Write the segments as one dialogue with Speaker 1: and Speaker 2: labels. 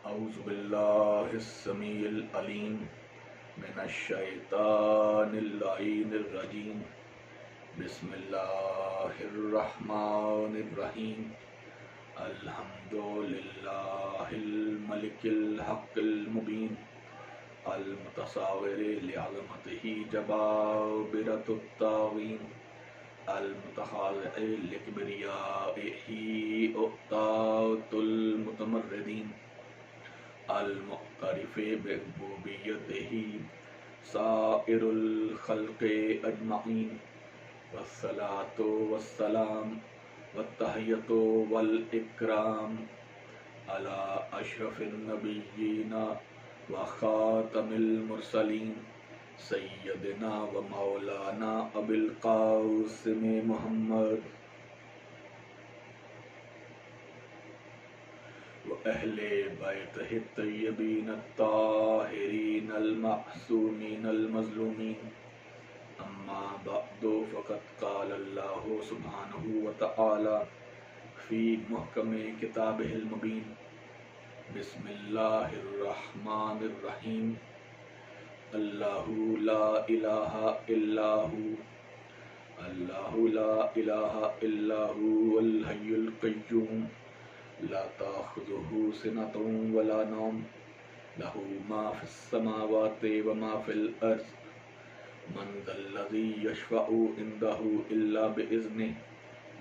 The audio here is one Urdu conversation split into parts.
Speaker 1: اعوذ باللہ السمیع العلیم من الشیطان اللعین الرجیم بسم اللہ الرحمن الرحیم الحمد للہ الملک الحق المبین المتصاور لعظمتہ جبابرۃ الطاغین المتخاضع لکبریائہ اقطاۃ المتمردین المعترف بربوبیتہ سائر الخلق اجمعین والصلاة والسلام والتحیۃ والاکرام علی اشرف النبیین وخاتم المرسلین سیدنا و مولانا ابی القاسم محمد وأهل بيته الطيبين الطاهرين المعصومين المظلومين أما بعد فقد قال الله سبحانه وتعالى في محكم كتابه المبين بسم الله الرحمن الرحيم الله لا إله إلا هو الله لا إله إلا هو الحي القيوم لا تأخذه سنة ولا نوم له ما في السماوات وما في الأرض من ذا الذي يشفع عنده إلا بإذنه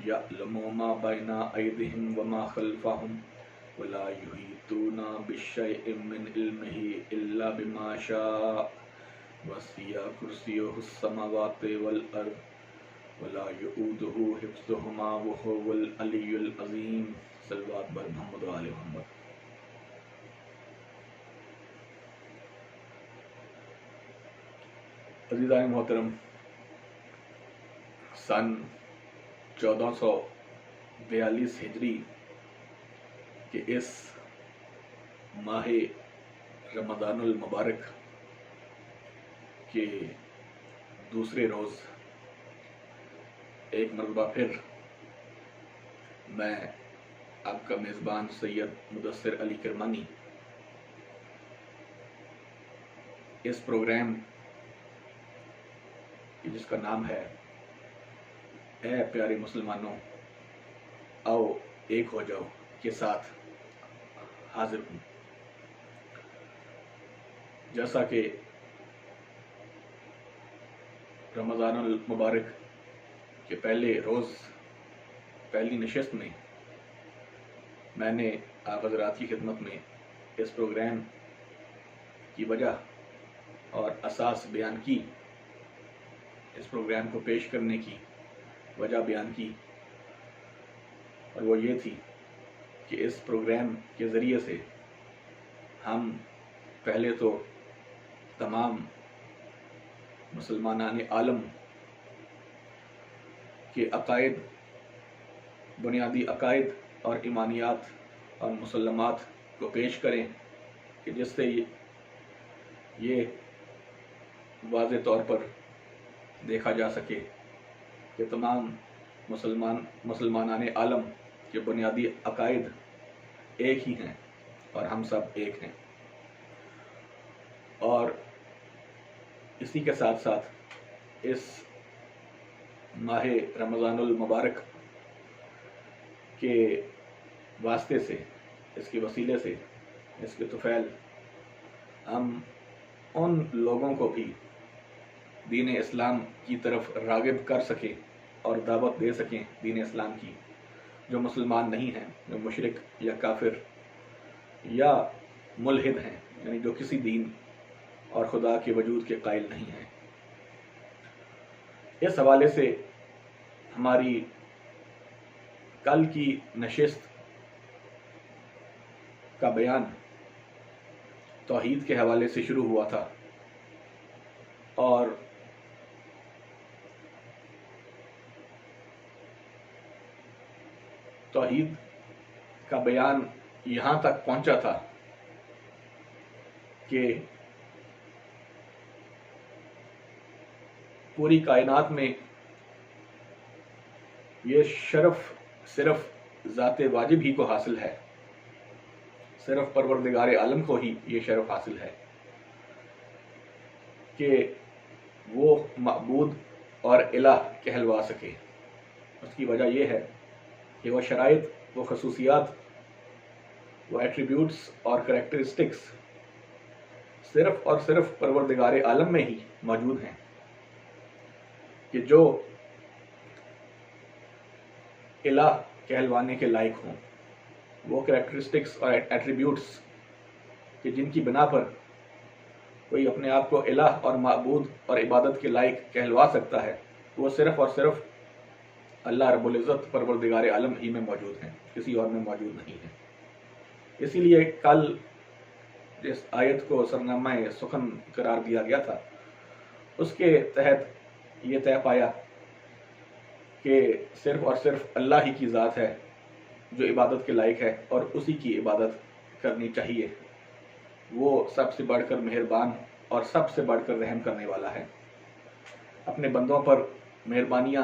Speaker 1: يعلم ما بين أيديهم وما خلفهم ولا يحيطون بشيء من علمه إلا بما شاء وسع كرسيه السماوات والأرض ولا يؤوده حفظهما وهو العلي العظيم صلوات بر محمد و آل محمد۔ عزیزان محترم، سن 1442 ہجری کے اس ماہ رمضان المبارک کے دوسرے روز ایک مرتبہ پھر میں آپ کا میزبان سید مدثر علی کرمانی اس پروگرام جس کا نام ہے اے پیارے مسلمانوں آؤ ایک ہو جاؤ کے ساتھ حاضر ہوں۔ جیسا کہ رمضان المبارک کے پہلے روز پہلی نشست میں میں نے آپ حضرات کی خدمت میں اس پروگرام کی وجہ اور اساس بیان کی، اس پروگرام کو پیش کرنے کی وجہ بیان کی، اور وہ یہ تھی کہ اس پروگرام کے ذریعے سے ہم پہلے تو تمام مسلمانان عالم کے عقائد، بنیادی عقائد اور ایمانیات اور مسلمات کو پیش کریں کہ جس سے یہ واضح طور پر دیکھا جا سکے کہ تمام مسلمانان عالم کے بنیادی عقائد ایک ہی ہیں اور ہم سب ایک ہیں۔ اور اسی کے ساتھ ساتھ اس ماہ رمضان المبارک کے واسطے سے، اس کے وسیلے سے، اس کے طفیل ہم ان لوگوں کو بھی دین اسلام کی طرف راغب کر سکیں اور دعوت دے سکیں دین اسلام کی، جو مسلمان نہیں ہیں، جو مشرک یا کافر یا ملحد ہیں، یعنی جو کسی دین اور خدا کے وجود کے قائل نہیں ہیں۔ اس حوالے سے ہماری کل کی نشست کا بیان توحید کے حوالے سے شروع ہوا تھا، اور توحید کا بیان یہاں تک پہنچا تھا کہ پوری کائنات میں یہ شرف صرف ذات واجب ہی کو حاصل ہے صرف پروردگار عالم کو ہی یہ شرف حاصل ہے کہ وہ معبود اور الہ کہلوا سکے۔ اس کی وجہ یہ ہے کہ وہ شرائط، وہ خصوصیات، وہ ایٹریبیوٹس اور کریکٹرسٹکس صرف اور صرف پروردگار عالم میں ہی موجود ہیں کہ جو الہ کہلوانے کے لائق ہوں۔ وہ کریکٹرسٹکس اور ایٹریبیوٹس کہ جن کی بنا پر کوئی اپنے آپ کو الہ اور معبود اور عبادت کے لائق کہلوا سکتا ہے، وہ صرف اور صرف اللہ رب العزت پروردگار عالم ہی میں موجود ہیں، کسی اور میں موجود نہیں ہیں۔ اسی لیے کل جس آیت کو سرنامہ سخن قرار دیا گیا تھا، اس کے تحت یہ طے پایا کہ صرف اور صرف اللہ ہی کی ذات ہے جو عبادت کے لائق ہے اور اسی کی عبادت کرنی چاہیے۔ وہ سب سے بڑھ کر مہربان اور سب سے بڑھ کر رحم کرنے والا ہے۔ اپنے بندوں پر مہربانیاں،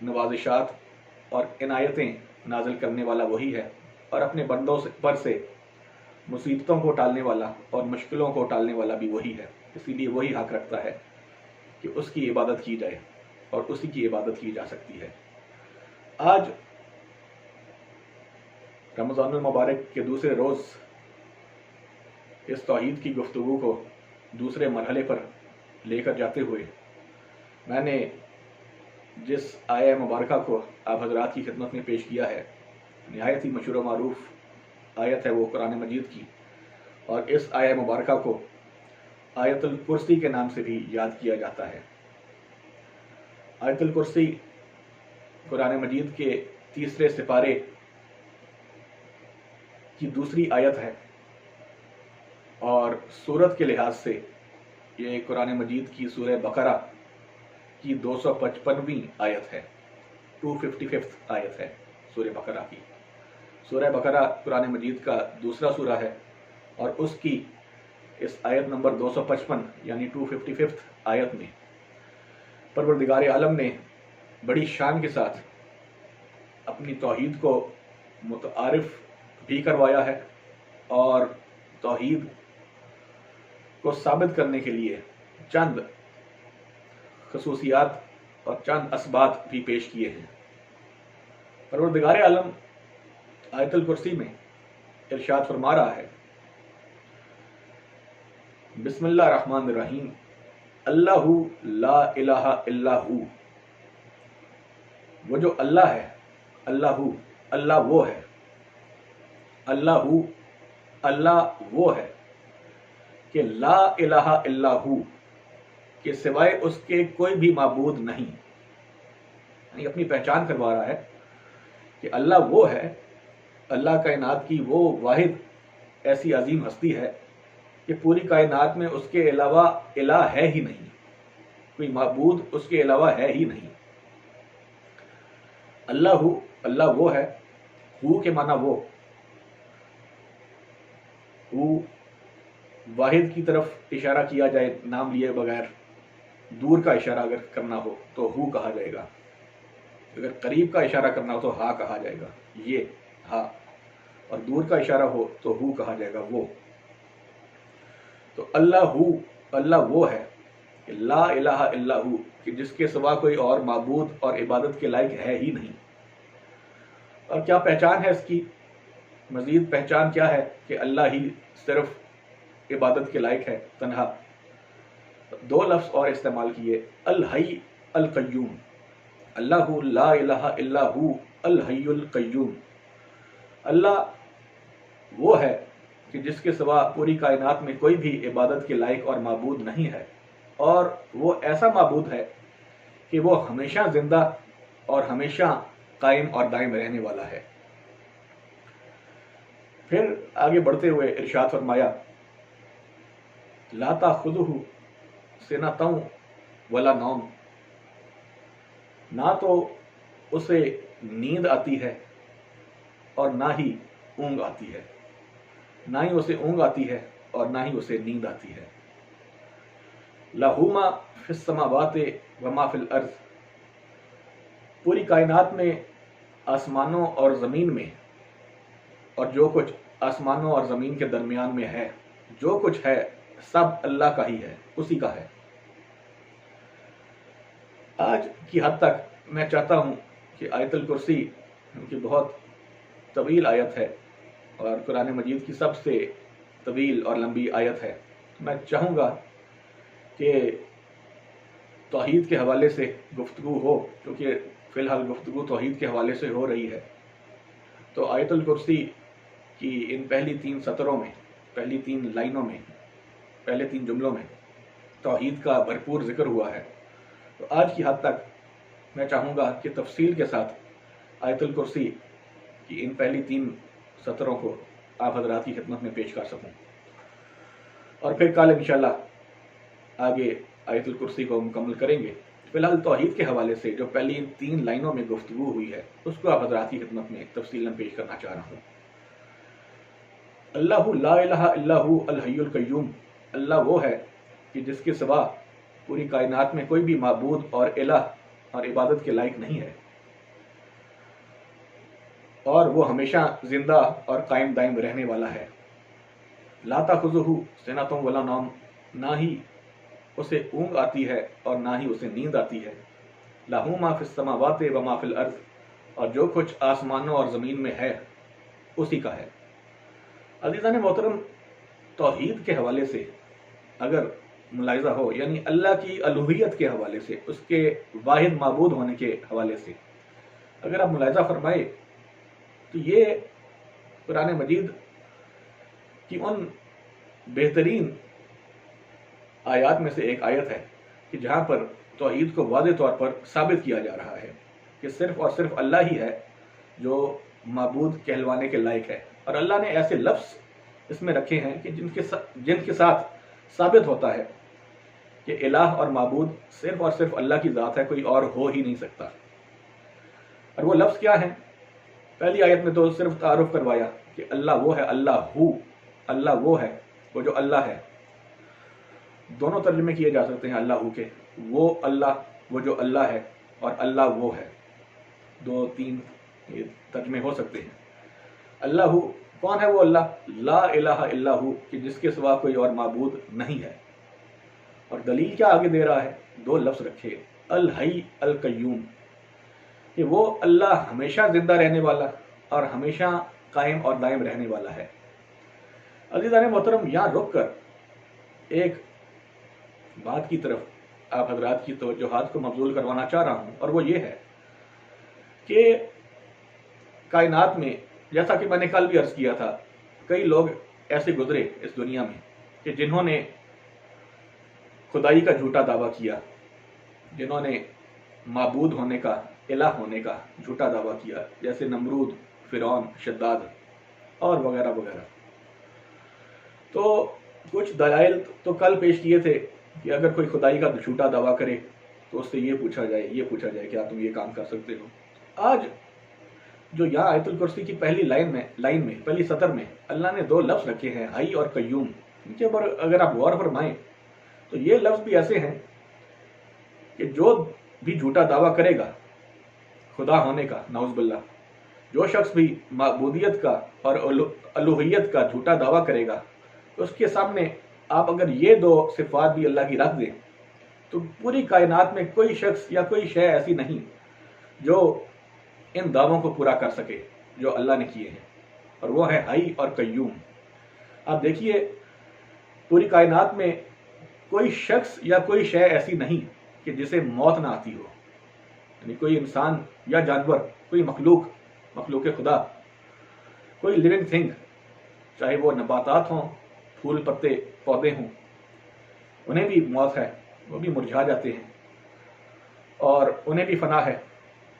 Speaker 1: نوازشات اور عنایتیں نازل کرنے والا وہی ہے، اور اپنے بندوں پر سے مصیبتوں کو ٹالنے والا اور مشکلوں کو ٹالنے والا بھی وہی ہے۔ اسی لیے وہی حق رکھتا ہے کہ اس کی عبادت کی جائے اور اسی کی عبادت کی جا سکتی ہے۔ آج رمضان المبارک کے دوسرے روز اس توحید کی گفتگو کو دوسرے مرحلے پر لے کر جاتے ہوئے میں نے جس آیہ مبارکہ کو آپ حضرات کی خدمت میں پیش کیا ہے، نہایت ہی مشہور و معروف آیت ہے وہ قرآن مجید کی، اور اس آیہ مبارکہ کو آیت الکرسی کے نام سے بھی یاد کیا جاتا ہے۔ آیت الکرسی قرآن مجید کے تیسرے سپارے کی دوسری آیت ہے، اور سورت کے لحاظ سے یہ قرآن مجید کی سورہ بقرہ کی 255ویں آیت ہے، 255 آیت ہے سورہ بقرہ کی۔ سورہ بقرہ قرآن مجید کا دوسرا سورہ ہے، اور اس کی اس آیت نمبر 255 یعنی 255 آیت میں پروردگار عالم نے بڑی شان کے ساتھ اپنی توحید کو متعارف بھی کروایا ہے، اور توحید کو ثابت کرنے کے لیے چند خصوصیات اور چند اسبات بھی پیش کیے ہیں۔ پروردگار عالم آیت الکرسی میں ارشاد فرما رہا ہے، بسم اللہ الرحمن الرحیم، اللہ لا الہ الا ہو۔ وہ جو اللہ ہے، اللہ وہ ہے، اللہ وہ ہے کہ لا الہ الا ہو، کہ سوائے اس کے کوئی بھی معبود نہیں۔ یعنی اپنی پہچان کروا رہا ہے کہ اللہ وہ ہے، اللہ کائنات کی وہ واحد ایسی عظیم ہستی ہے کہ پوری کائنات میں اس کے علاوہ الہ ہے ہی نہیں، کوئی معبود اس کے علاوہ ہے ہی نہیں۔ اللہ وہ ہے، ہو کے معنی وہ واحد کی طرف اشارہ کیا جائے نام لیے بغیر، دور کا اشارہ اگر کرنا ہو تو ہو کہا جائے گا، اگر قریب کا اشارہ کرنا ہو تو ہا کہا جائے گا، یہ ہا، اور دور کا اشارہ ہو تو ہو کہا جائے گا، وہ۔ تو اللہ وہ ہے کہ لا الہ الا ہو، کہ جس کے سوا کوئی اور معبود اور عبادت کے لائق ہے ہی نہیں۔ اور کیا پہچان ہے اس کی؟ مزید پہچان کیا ہے کہ اللہ ہی صرف عبادت کے لائق ہے تنہا۔ دو لفظ اور استعمال کیے، الحی القیوم، اللہ لا الہ الا ہو الحی القیوم۔ اللہ وہ ہے کہ جس کے سوا پوری کائنات میں کوئی بھی عبادت کے لائق اور معبود نہیں ہے، اور وہ ایسا معبود ہے کہ وہ ہمیشہ زندہ اور ہمیشہ قائم اور دائم رہنے والا ہے۔ پھر آگے بڑھتے ہوئے ارشاد فرمایا، لا تاخذہ سنۃ ولا نوم، نہ تو اسے نیند آتی ہے اور نہ ہی اونگ آتی ہے، نہ ہی اسے اونگ آتی ہے اور نہ ہی اسے نیند آتی ہے۔ لہ ما فی السماوات وما فی الارض، پوری کائنات میں، آسمانوں اور زمین میں، اور جو کچھ آسمانوں اور زمین کے درمیان میں ہے، جو کچھ ہے سب اللہ کا ہی ہے، اسی کا ہے۔ آج کی حد تک میں چاہتا ہوں کہ آیت الکرسی کی بہت طویل آیت ہے اور قرآن مجید کی سب سے طویل اور لمبی آیت ہے۔ میں چاہوں گا کہ توحید کے حوالے سے گفتگو ہو، کیونکہ فی الحال گفتگو توحید کے حوالے سے ہو رہی ہے۔ تو آیت الکرسی کی ان پہلی 3 سطروں میں، پہلی 3 لائنوں میں، پہلے 3 جملوں میں توحید کا بھرپور ذکر ہوا ہے۔ تو آج کی حد تک میں چاہوں گا کہ تفصیل کے ساتھ آیت الکرسی کی ان پہلی 3 سطروں کو آپ حضرات کی خدمت میں پیش کر سکوں، اور پھر کل انشاءاللہ آگے آیت الکرسی کو مکمل کریں گے۔ فی الحال توحید کے حوالے سے جو پہلی 3 لائنوں میں گفتگو ہوئی ہے اس کو آپ حضرات کی خدمت میں تفصیلاً پیش کرنا چاہ رہا ہوں۔ اللہ لا الہ الا ہو الحی القیوم، اللہ وہ ہے کہ جس کے سوا پوری کائنات میں کوئی بھی معبود اور الہ اور عبادت کے لائق نہیں ہے، اور وہ ہمیشہ زندہ اور قائم دائم رہنے والا ہے۔ لا تاخذہ سنۃ ولا نوم، نہ ہی اسے اونگ آتی ہے اور نہ ہی اسے نیند آتی ہے۔ لہ ما فی السماوات و ما فی الارض، اور جو کچھ آسمانوں اور زمین میں ہے اسی کا ہے۔ عزیزان محترم، توحید کے حوالے سے اگر ملاحظہ ہو، یعنی اللہ کی الوہیت کے حوالے سے، اس کے واحد معبود ہونے کے حوالے سے اگر آپ ملاحظہ فرمائے تو یہ قرآن مجید کی ان بہترین آیات میں سے ایک آیت ہے کہ جہاں پر توحید کو واضح طور پر ثابت کیا جا رہا ہے کہ صرف اور صرف اللہ ہی ہے جو معبود کہلوانے کے لائق ہے، اور اللہ نے ایسے لفظ اس میں رکھے ہیں کہ جن کے ساتھ ثابت ہوتا ہے کہ الہ اور معبود صرف اور صرف اللہ کی ذات ہے، کوئی اور ہو ہی نہیں سکتا۔ اور وہ لفظ کیا ہیں؟ پہلی آیت میں تو صرف تعارف کروایا کہ اللہ وہ ہے، اللہ وہ ہے، وہ جو اللہ ہے۔ دونوں ترجمے کیے جا سکتے ہیں اللہ ہو کے، وہ اللہ وہ جو اللہ ہے، اور اللہ وہ ہے، 2-3 ترجمے ہو سکتے ہیں۔ اللہ ہو، کون ہے وہ اللہ؟ لا الہ الا ہو، کہ جس کے سوا کوئی اور معبود نہیں ہے۔ اور دلیل کیا آگے دے رہا ہے؟ 2 لفظ رکھے، الحی القیوم، کہ وہ اللہ ہمیشہ زندہ رہنے والا اور ہمیشہ قائم اور دائم رہنے والا ہے۔ عزیزان محترم، یہاں رک کر ایک بات کی طرف آپ حضرات کی توجہات کو مبذول کروانا چاہ رہا ہوں، اور وہ یہ ہے کہ کائنات میں، جیسا کہ میں نے کل بھی عرض کیا تھا، کئی لوگ ایسے گزرے اس دنیا میں کہ جنہوں نے خدائی کا جھوٹا دعویٰ کیا، جنہوں نے معبود ہونے کا، الہ ہونے کا جھوٹا دعویٰ کیا، جیسے نمرود، فرعون، شداد اور وغیرہ وغیرہ۔ تو کچھ دلائل تو کل پیش کیے تھے کہ اگر کوئی خدائی کا جھوٹا دعویٰ کرے تو اس سے یہ پوچھا جائے کیا تم یہ کام کر سکتے ہو۔ آج جو یہاں آیت الکرسی کی پہلی لائن میں پہلی سطر میں اللہ نے 2 لفظ رکھے ہیں، حی اور قیوم، ان کے اوپر اگر آپ غور فرمائیں تو یہ لفظ بھی ایسے ہیں کہ جو بھی جھوٹا دعویٰ کرے گا خدا ہونے کا، نعوذ باللہ، جو شخص بھی معبودیت کا اور الوہیت کا جھوٹا دعویٰ کرے گا، تو اس کے سامنے آپ اگر یہ 2 صفات بھی اللہ کی رکھ دیں تو پوری کائنات میں کوئی شخص یا کوئی شے ایسی نہیں جو ان دعووں کو پورا کر سکے جو اللہ نے کیے ہیں، اور وہ ہے حی اور قیوم۔ آپ دیکھیے پوری کائنات میں کوئی شخص یا کوئی شے ایسی نہیں کہ جسے موت نہ آتی ہو، یعنی کوئی انسان یا جانور، کوئی مخلوق خدا، کوئی لیونگ تھنگ، چاہے وہ نباتات ہوں، پھول پتے پودے ہوں، انہیں بھی موت ہے، وہ بھی مرجھا جاتے ہیں اور انہیں بھی فنا ہے۔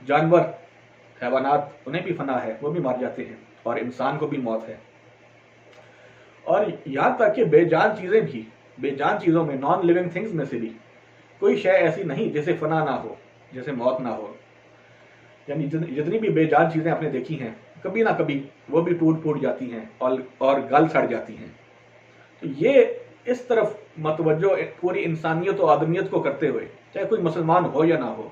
Speaker 1: جانور، حیوانات، انہیں بھی فنا ہے، وہ بھی مر جاتے ہیں، اور انسان کو بھی موت ہے۔ اور یہاں تک کہ بے جان چیزیں بھی، بے جان چیزوں میں، نان لیونگ تھنگز میں سے بھی کوئی شے ایسی نہیں جیسے فنا نہ ہو، جیسے موت نہ ہو۔ یعنی جتنی بھی بے جان چیزیں آپ نے دیکھی ہیں، کبھی نہ کبھی وہ بھی ٹوٹ جاتی ہیں اور گل سڑ جاتی ہیں۔ تو یہ اس طرف متوجہ پوری انسانیت و آدمیت کو کرتے ہوئے، چاہے کوئی مسلمان ہو یا نہ ہو،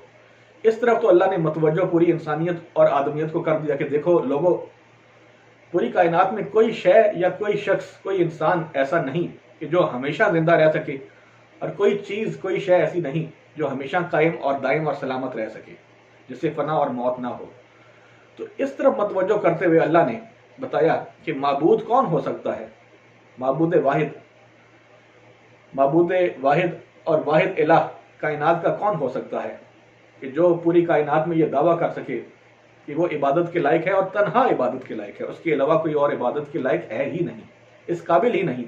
Speaker 1: اس طرف تو اللہ نے متوجہ پوری انسانیت اور آدمیت کو کر دیا کہ دیکھو لوگوں، پوری کائنات میں کوئی شے یا کوئی شخص، کوئی انسان ایسا نہیں کہ جو ہمیشہ زندہ رہ سکے، اور کوئی چیز، کوئی شے ایسی نہیں جو ہمیشہ قائم اور دائم اور سلامت رہ سکے، جس سے فنا اور موت نہ ہو۔ تو اس طرف متوجہ کرتے ہوئے اللہ نے بتایا کہ معبود کون ہو سکتا ہے، معبود واحد اور واحد الہ کائنات کا کون ہو سکتا ہے کہ جو پوری کائنات میں یہ دعویٰ کر سکے کہ وہ عبادت کے لائق ہے اور تنہا عبادت کے لائق ہے، اس کے علاوہ کوئی اور عبادت کے لائق ہے ہی نہیں، اس قابل ہی نہیں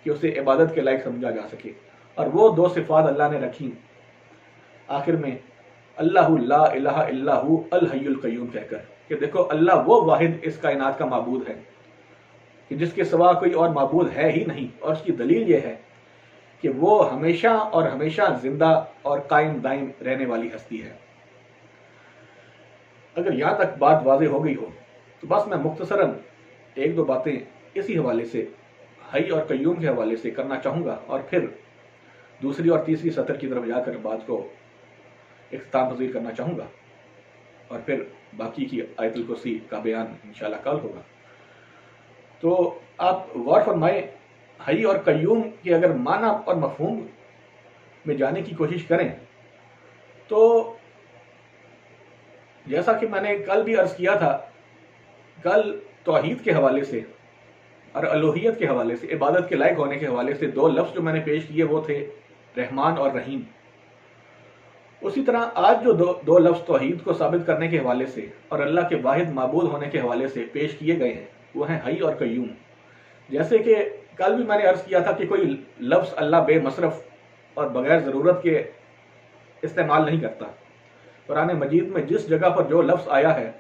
Speaker 1: کہ اسے عبادت کے لائق سمجھا جا سکے۔ اور وہ دو صفات اللہ نے رکھی آخر میں، اللہ لا الہ الا ہو الحی القیوم کہہ کر، کہ دیکھو اللہ وہ واحد اس کائنات کا معبود ہے کہ جس کے سوا کوئی اور معبود ہے ہی نہیں، اور اس کی دلیل یہ ہے کہ وہ ہمیشہ اور ہمیشہ زندہ اور قائم دائم رہنے والی ہستی ہے۔ اگر یہاں تک بات واضح ہو گئی ہو تو بس میں مختصراً ایک دو باتیں اسی حوالے سے، حی اور قیوم کے حوالے سے کرنا چاہوں گا، اور پھر دوسری اور تیسری سطر کی طرف جا کر بات کو اختتام پذیر کرنا چاہوں گا، اور پھر باقی کی آیت الکرسی کا بیان انشاءاللہ کل ہوگا۔ تو آپ غور فرمائیں، حی اور قیوم کے اگر معنی اور مفہوم میں جانے کی کوشش کریں تو جیسا کہ میں نے کل بھی عرض کیا تھا، کل توحید کے حوالے سے اور الوہیت کے حوالے سے، عبادت کے لائق ہونے کے حوالے سے دو لفظ جو میں نے پیش کیے وہ تھے رحمان اور رحیم۔ اسی طرح آج جو دو لفظ توحید کو ثابت کرنے کے حوالے سے اور اللہ کے واحد معبود ہونے کے حوالے سے پیش کیے گئے ہیں وہ ہیں حی اور قیوم۔ جیسے کہ کل بھی میں نے عرض کیا تھا کہ کوئی لفظ اللہ بے مصرف اور بغیر ضرورت کے استعمال نہیں کرتا۔ قرآن مجید میں جس جگہ پر جو لفظ آیا ہے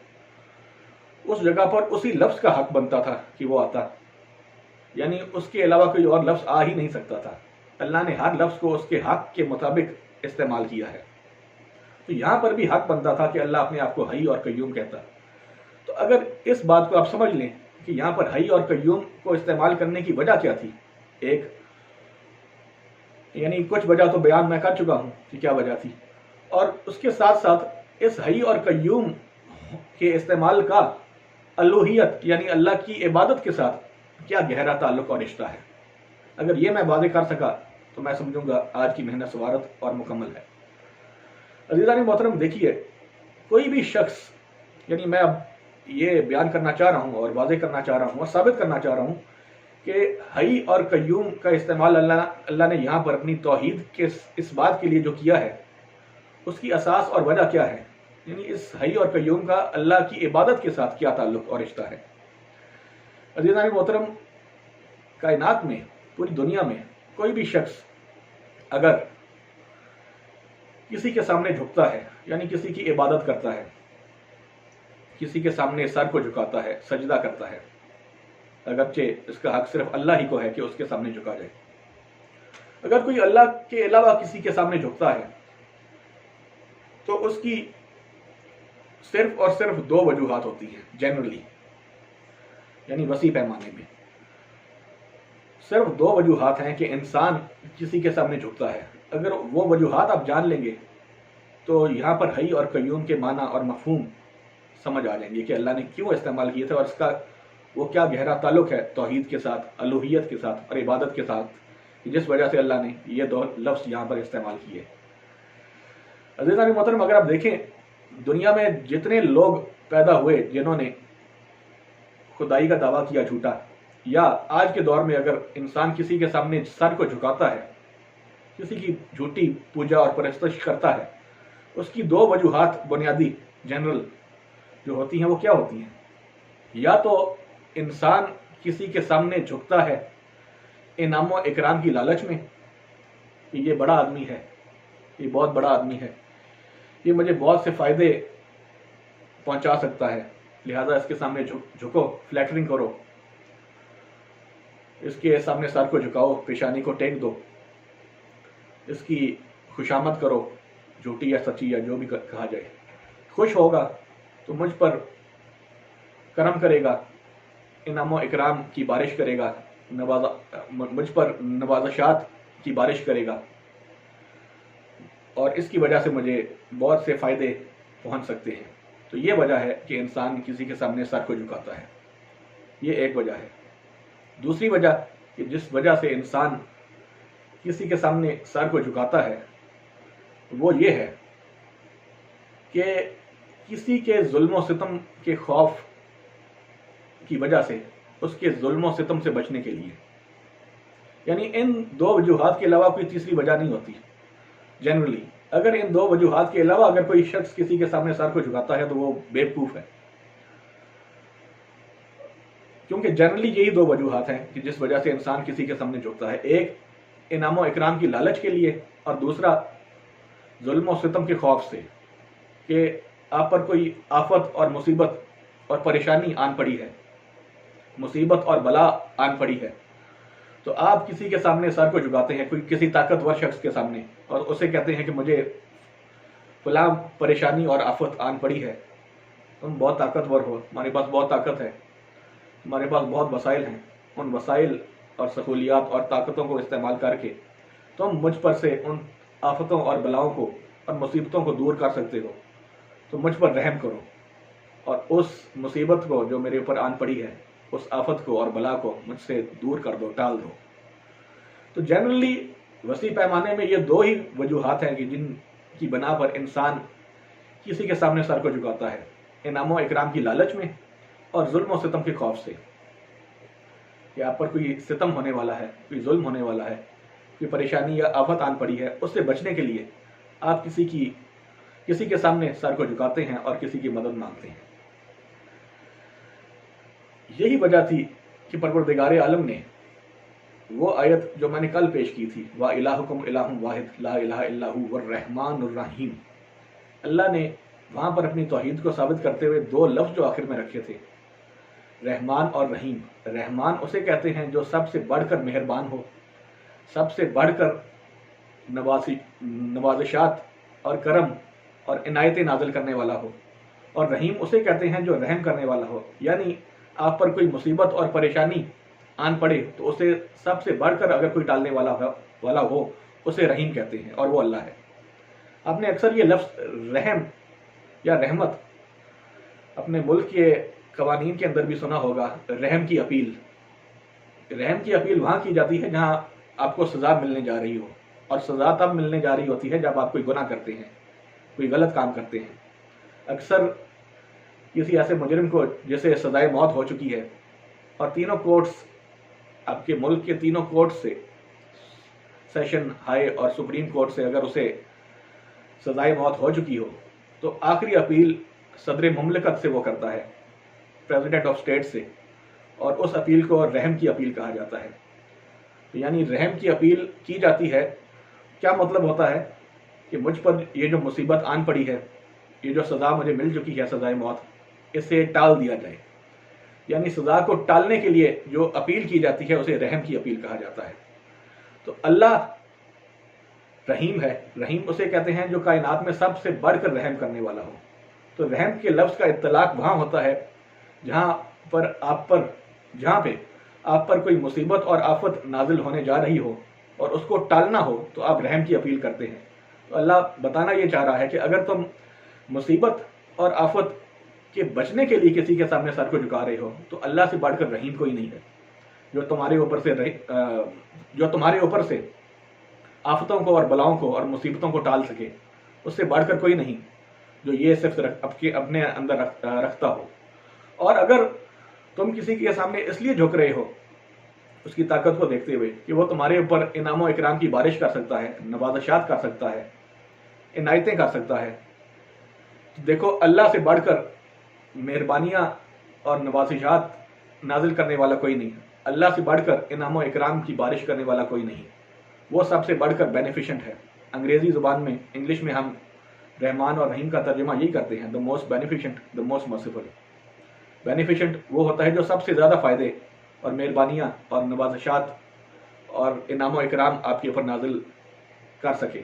Speaker 1: اس جگہ پر اسی لفظ کا حق بنتا تھا کہ وہ آتا، یعنی اس کے علاوہ کوئی اور لفظ آ ہی نہیں سکتا تھا۔ اللہ نے ہر لفظ کو اس کے حق کے مطابق استعمال کیا ہے، تو یہاں پر بھی حق بنتا تھا کہ اللہ اپنے آپ کو حی اور قیوم کہتا۔ تو اگر اس بات کو آپ سمجھ لیں کہ یہاں پر حی اور قیوم کو استعمال کرنے کی وجہ کیا تھی، ایک یعنی کچھ وجہ تو بیان میں کر چکا ہوں کہ کیا وجہ تھی، اور اس کے ساتھ ساتھ اس حی اور قیوم کے استعمال کا الوہیت یعنی اللہ کی عبادت کے ساتھ کیا گہرا تعلق اور رشتہ ہے۔ اگر یہ میں واضح کر سکا تو میں سمجھوں گا آج کی محنت سوارت اور مکمل ہے۔ عزیزان محترم، دیکھیے، کوئی بھی شخص، یعنی میں اب یہ بیان کرنا چاہ رہا ہوں اور واضح کرنا چاہ رہا ہوں اور ثابت کرنا چاہ رہا ہوں کہ حی اور قیوم کا استعمال اللہ نے یہاں پر اپنی توحید کے اس بات کے لیے جو کیا ہے اس کی اساس اور وجہ کیا ہے، یعنی اس حی اور قیوم کا اللہ کی عبادت کے ساتھ کیا تعلق اور رشتہ ہے۔ عزیزان محترم، کائنات میں، پوری دنیا میں کوئی بھی شخص اگر کسی کے سامنے جھکتا ہے، یعنی کسی کی عبادت کرتا ہے، کسی کے سامنے سر کو جھکاتا ہے، سجدہ کرتا ہے، اگرچہ اس کا حق صرف اللہ ہی کو ہے کہ اس کے سامنے جھکا جائے، اگر کوئی اللہ کے علاوہ کسی کے سامنے جھکتا ہے تو اس کی صرف اور صرف دو وجوہات ہوتی ہیں جنرلی، یعنی وسیع پیمانے میں صرف دو وجوہات ہیں کہ انسان کسی کے سامنے جھکتا ہے۔ اگر وہ وجوہات آپ جان لیں گے تو یہاں پر حی اور قیوم کے معنی اور مفہوم سمجھ آ جائیں گے کہ اللہ نے کیوں استعمال کیے تھے اور اس کا وہ کیا گہرا تعلق ہے توحید کے ساتھ، الوہیت کے ساتھ اور عبادت کے ساتھ، جس وجہ سے اللہ نے یہ دو لفظ یہاں پر استعمال کیے۔ عزیزان محترم، اگر آپ دیکھیں دنیا میں جتنے لوگ پیدا ہوئے جنہوں نے خدائی کا دعویٰ کیا جھوٹا، یا آج کے دور میں اگر انسان کسی کے سامنے سر کو جھکاتا ہے، کسی کی جھوٹی پوجا اور پرستش کرتا ہے، اس کی دو وجوہات بنیادی جنرل جو ہوتی ہیں وہ کیا ہوتی ہیں؟ یا تو انسان کسی کے سامنے جھکتا ہے انعام و اکرام کی لالچ میں کہ یہ بڑا آدمی ہے، یہ بہت بڑا آدمی ہے، یہ مجھے بہت سے فائدے پہنچا سکتا ہے، لہذا اس کے سامنے جھکو، فلیٹرنگ کرو، اس کے سامنے سر کو جھکاؤ، پیشانی کو ٹیک دو، اس کی خوشامد کرو، جھوٹی یا سچی یا جو بھی کہا جائے، خوش ہوگا تو مجھ پر کرم کرے گا، انعام و اکرام کی بارش کرے گا، مجھ پر نوازشات کی بارش کرے گا، اور اس کی وجہ سے مجھے بہت سے فائدے پہنچ سکتے ہیں۔ تو یہ وجہ ہے کہ انسان کسی کے سامنے سر کو جھکاتا ہے۔ یہ ایک وجہ ہے۔ دوسری وجہ کہ جس وجہ سے انسان کسی کے سامنے سر کو جھکاتا ہے وہ یہ ہے کہ کسی کے ظلم و ستم کے خوف کی وجہ سے، اس کے ظلم و ستم سے بچنے کے لیے، یعنی ان دو وجوہات کے علاوہ کوئی تیسری وجہ نہیں ہوتی جنرلی۔ اگر ان دو وجوہات کے علاوہ اگر کوئی شخص کسی کے سامنے سر کو جھکاتا ہے تو وہ بیوقوف ہے، کیونکہ جنرلی یہی دو وجوہات ہیں کہ جس وجہ سے انسان کسی کے سامنے جھکتا ہے، ایک انعام و اکرام کی لالچ کے لیے، اور دوسرا ظلم و ستم کے خوف سے کہ آپ پر کوئی آفت اور مصیبت اور پریشانی آن پڑی ہے، مصیبت اور بلا آن پڑی ہے، تو آپ کسی کے سامنے سر کو جھکاتے ہیں، کوئی کسی طاقتور شخص کے سامنے، اور اسے کہتے ہیں کہ مجھے فلاں پریشانی اور آفت آن پڑی ہے، تم بہت طاقتور ہو، ہمارے پاس بہت طاقت ہے، ہمارے پاس بہت وسائل ہیں، ان وسائل اور سہولیات اور طاقتوں کو استعمال کر کے تم مجھ پر سے ان آفتوں اور بلاؤں کو اور مصیبتوں کو دور کر سکتے ہو، تو مجھ پر رحم کرو اور اس مصیبت کو جو میرے اوپر آن پڑی ہے، اس آفت کو اور بلا کو مجھ سے دور کر دو، ٹال دو۔ تو جنرلی وسیع پیمانے میں یہ دو ہی وجوہات ہیں کہ جن کی بنا پر انسان کسی کے سامنے سر کو جھکاتا ہے، انعام و اکرام کی لالچ میں اور ظلم و ستم کے خوف سے کہ آپ پر کوئی ستم ہونے والا ہے، کوئی ظلم ہونے والا ہے، کوئی پریشانی یا آفت آن پڑی ہے، اس سے بچنے کے لیے آپ کسی کے سامنے سر کو جھکاتے ہیں اور کسی کی مدد مانگتے ہیں۔ یہی وجہ تھی کہ پروردگار عالم نے وہ آیت جو میں نے کل پیش کی تھی، وَإِلَٰهُكُمْ إِلَٰهٌ وَاحِدٌ لَا إِلَٰهَ إِلَّا هُوَ الرَّحْمَٰنُ الرَّحِيمُ، اللہ نے وہاں پر اپنی توحید کو ثابت کرتے ہوئے دو لفظ جو آخر میں رکھے تھے، رحمان اور رحیم۔ رحمان اسے کہتے ہیں جو سب سے بڑھ کر مہربان ہو، سب سے بڑھ کر نوازشات اور کرم اور عنایتیں نازل کرنے والا ہو، اور رحیم اسے کہتے ہیں جو رحم کرنے والا ہو، یعنی آپ پر کوئی مصیبت اور پریشانی آن پڑے تو اسے سب سے بڑھ کر اگر کوئی ٹالنے والا ہو اسے رحیم کہتے ہیں، اور وہ اللہ ہے۔ آپ نے اکثر یہ لفظ رحم یا رحمت اپنے ملک کے قوانین کے اندر بھی سنا ہوگا، رحم کی اپیل۔ رحم کی اپیل وہاں کی جاتی ہے جہاں آپ کو سزا ملنے جا رہی ہو، اور سزا تب ملنے جا رہی ہوتی ہے جب آپ کوئی گناہ کرتے ہیں، کوئی غلط کام کرتے ہیں۔ اکثر کسی ایسے مجرم کو جسے سزائے موت ہو چکی ہے اور تینوں کورٹس، آپ کے ملک کے تینوں کورٹ سے، سیشن، ہائی اور سپریم کورٹ سے اگر اسے سزائے موت ہو چکی ہو تو آخری اپیل صدر مملکت سے وہ کرتا ہے، پریزیڈنٹ آف اسٹیٹ سے، اور اس اپیل کو رحم کی اپیل کہا جاتا ہے۔ یعنی رحم کی اپیل کی جاتی ہے۔ کیا مطلب ہوتا ہے کہ مجھ پر یہ جو مصیبت آن پڑی ہے، یہ جو سزا مجھے مل چکی ہے، سزائے موت، اسے ٹال دیا جائے۔ یعنی سزا کو ٹالنے کے لیے جو اپیل کی جاتی ہے اسے رحم کی اپیل کہا جاتا ہے۔ تو اللہ رحیم ہے، رحیم اسے کہتے ہیں جو کائنات میں سب سے بڑھ کر رحم کرنے والا ہو۔ تو رحم کے لفظ کا اطلاق وہاں ہوتا ہے جہاں پہ آپ پر کوئی مصیبت اور آفت نازل ہونے جا رہی ہو اور اس کو ٹالنا ہو تو آپ رحم کی اپیل کرتے ہیں۔ تو اللہ بتانا یہ چاہ رہا ہے کہ اگر تم مصیبت اور آفت کے بچنے کے لیے کسی کے سامنے سر کو جھکا رہے ہو تو اللہ سے بڑھ کر رحیم کوئی نہیں ہے، جو تمہارے اوپر سے آفتوں کو اور بلاؤں کو اور مصیبتوں کو ٹال سکے، اس سے بڑھ کر کوئی نہیں جو یہ صرف اپنے اندر رکھتا ہو۔ اور اگر تم کسی کے سامنے اس لیے جھک رہے ہو اس کی طاقت کو دیکھتے ہوئے کہ وہ تمہارے اوپر انعام و اکرام کی بارش کر سکتا ہے، نوازشات کر سکتا ہے، عنایتیں کر سکتا ہے، تو دیکھو اللہ سے بڑھ کر مہربانیاں اور نوازشات نازل کرنے والا کوئی نہیں، اللہ سے بڑھ کر انعام و اکرام کی بارش کرنے والا کوئی نہیں، وہ سب سے بڑھ کر بینیفیشنٹ ہے۔ انگریزی زبان میں، انگلش میں ہم رحمان اور رحیم کا ترجمہ یہی کرتے ہیں، the most beneficent, the most merciful۔ Beneficent وہ ہوتا ہے جو سب سے زیادہ فائدے اور مہربانیاں اور نوازشات اور انعام و اکرام آپ کے اوپر نازل کر سکے،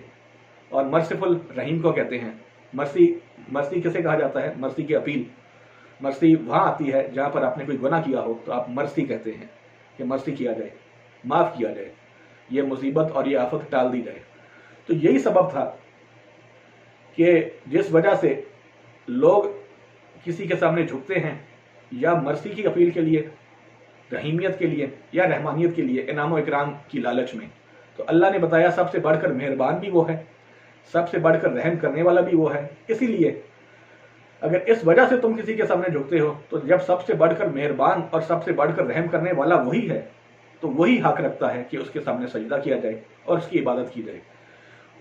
Speaker 1: اور مرسیفل رحیم کو کہتے ہیں۔ مرسی کسے کہا جاتا ہے؟ مرسی کی اپیل۔ مرسی وہاں آتی ہے جہاں پر آپ نے کوئی گناہ کیا ہو تو آپ مرسی کہتے ہیں کہ مرسی کیا جائے، معاف کیا جائے، یہ مصیبت اور یہ آفت ٹال دی جائے۔ تو یہی سبب تھا کہ جس وجہ سے لوگ کسی کے سامنے جھکتے ہیں یا مرسی کی اپیل کے لیے رحیمیت کے لیے یا رحمانیت کے لیے، انعام و اکرام کی لالچ میں، تو اللہ نے بتایا سب سے بڑھ کر مہربان بھی وہ ہے، سب سے بڑھ کر رحم کرنے والا بھی وہ ہے۔ اسی لیے اگر اس وجہ سے تم کسی کے سامنے جھکتے ہو، تو جب سب سے بڑھ کر مہربان اور سب سے بڑھ کر رحم کرنے والا وہی ہے، تو وہی حق رکھتا ہے کہ اس کے سامنے سجدہ کیا جائے اور اس کی عبادت کی جائے۔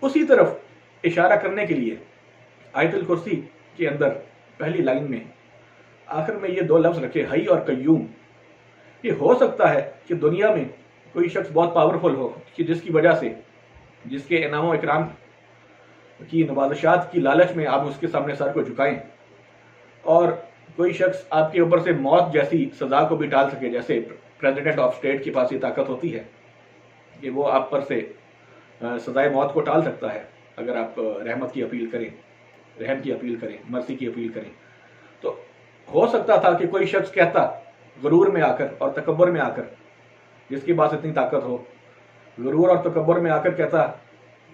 Speaker 1: اسی طرف اشارہ کرنے کے لیے آیت الکرسی کے اندر پہلی لائن میں آخر میں یہ دو لفظ رکھے، حی اور قیوم۔ یہ ہو سکتا ہے کہ دنیا میں کوئی شخص بہت پاورفل ہو کہ جس کی وجہ سے، جس کے انعام و اکرام کی نوازشات کی لالچ میں آپ اس کے سامنے سر کو جھکائیں، اور کوئی شخص آپ کے اوپر سے موت جیسی سزا کو بھی ٹال سکے، جیسے پریزیڈنٹ آف اسٹیٹ کے پاس یہ طاقت ہوتی ہے کہ وہ آپ پر سے سزائے موت کو ٹال سکتا ہے اگر آپ رحمت کی اپیل کریں، رحم کی اپیل کریں، مرسی کی اپیل کریں۔ تو ہو سکتا تھا کہ کوئی شخص کہتا غرور میں آ کر اور تکبر میں آ کر، جس کے پاس اتنی طاقت ہو، غرور اور تکبر میں آ کر کہتا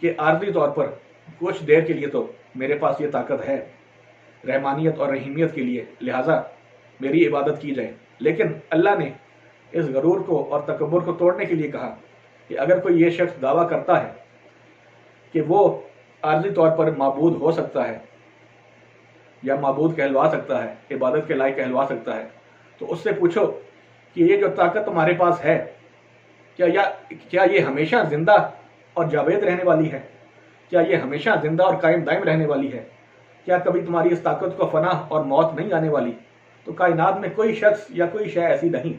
Speaker 1: کہ عارضی طور پر کچھ دیر کے لیے تو میرے پاس یہ طاقت ہے رحمانیت اور رحیمیت کے لیے، لہٰذا میری عبادت کی جائے۔ لیکن اللہ نے اس غرور کو اور تکبر کو توڑنے کے لیے کہا کہ اگر کوئی یہ شخص دعویٰ کرتا ہے کہ وہ عارضی طور پر معبود ہو سکتا ہے یا معبود کہلوا سکتا ہے، عبادت کے لائق کہلوا سکتا ہے، تو اس سے پوچھو کہ یہ جو طاقت تمہارے پاس ہے، کیا یہ ہمیشہ زندہ اور جاوید رہنے والی ہے؟ کیا یہ ہمیشہ زندہ اور قائم دائم رہنے والی ہے؟ کیا کبھی تمہاری اس طاقت کو فنا اور موت نہیں آنے والی؟ تو کائنات میں کوئی شخص یا کوئی شے ایسی نہیں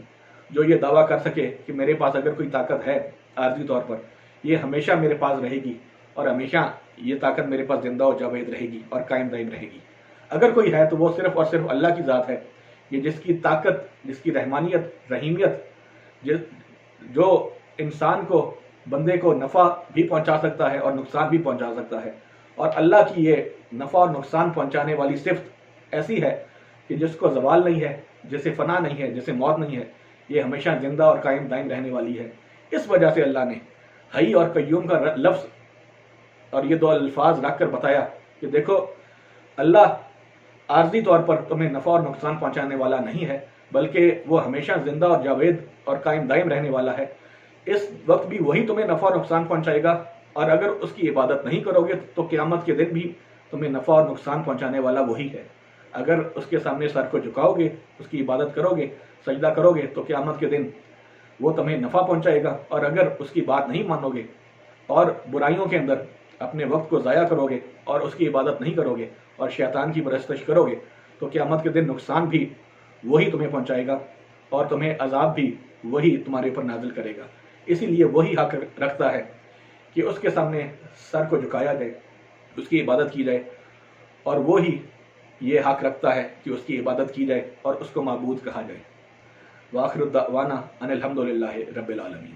Speaker 1: جو یہ دعویٰ کر سکے کہ میرے پاس اگر کوئی طاقت ہے عارضی طور پر، یہ ہمیشہ میرے پاس رہے گی اور ہمیشہ یہ طاقت میرے پاس زندہ و جاوید رہے گی اور قائم دائم رہے گی۔ اگر کوئی ہے تو وہ صرف اور صرف اللہ کی ذات ہے، یہ جس کی طاقت، جس کی رحمانیت، رحیمیت، جو انسان کو، بندے کو نفع بھی پہنچا سکتا ہے اور نقصان بھی پہنچا سکتا ہے۔ اور اللہ کی یہ نفع اور نقصان پہنچانے والی صفت ایسی ہے کہ جس کو زوال نہیں ہے، جسے فنا نہیں ہے، جسے موت نہیں ہے، یہ ہمیشہ زندہ اور قائم دائم رہنے والی ہے۔ اس وجہ سے اللہ نے حی اور قیوم کا لفظ اور یہ دو الفاظ رکھ کر بتایا کہ دیکھو اللہ عارضی طور پر تمہیں نفع اور نقصان پہنچانے والا نہیں ہے، بلکہ وہ ہمیشہ زندہ اور جاوید اور قائم دائم رہنے والا ہے۔ اس وقت بھی وہی تمہیں نفع اور نقصان پہنچائے گا، اور اگر اس کی عبادت نہیں کرو گے تو قیامت کے دن بھی تمہیں نفع اور نقصان پہنچانے والا وہی ہے۔ اگر اس کے سامنے سر کو جھکاؤ گے، اس کی عبادت کرو گے، سجدہ کرو گے، تو قیامت کے دن وہ تمہیں نفع پہنچائے گا، اور اگر اس کی بات نہیں مانو گے اور برائیوں کے اندر اپنے وقت کو ضائع کرو گے اور اس کی عبادت نہیں کرو گے اور شیطان کی پرستش کرو گے، تو قیامت کے دن نقصان بھی وہی تمہیں پہنچائے گا اور تمہیں عذاب بھی وہی تمہارے اوپر نازل کرے گا۔ اسی لیے وہی حق رکھتا ہے کہ اس کے سامنے سر کو جھکایا جائے، اس کی عبادت کی جائے، اور وہی یہ حق رکھتا ہے کہ اس کی عبادت کی جائے اور اس کو معبود کہا جائے۔ وآخر الدعوانا ان الحمد للہ رب العالمین۔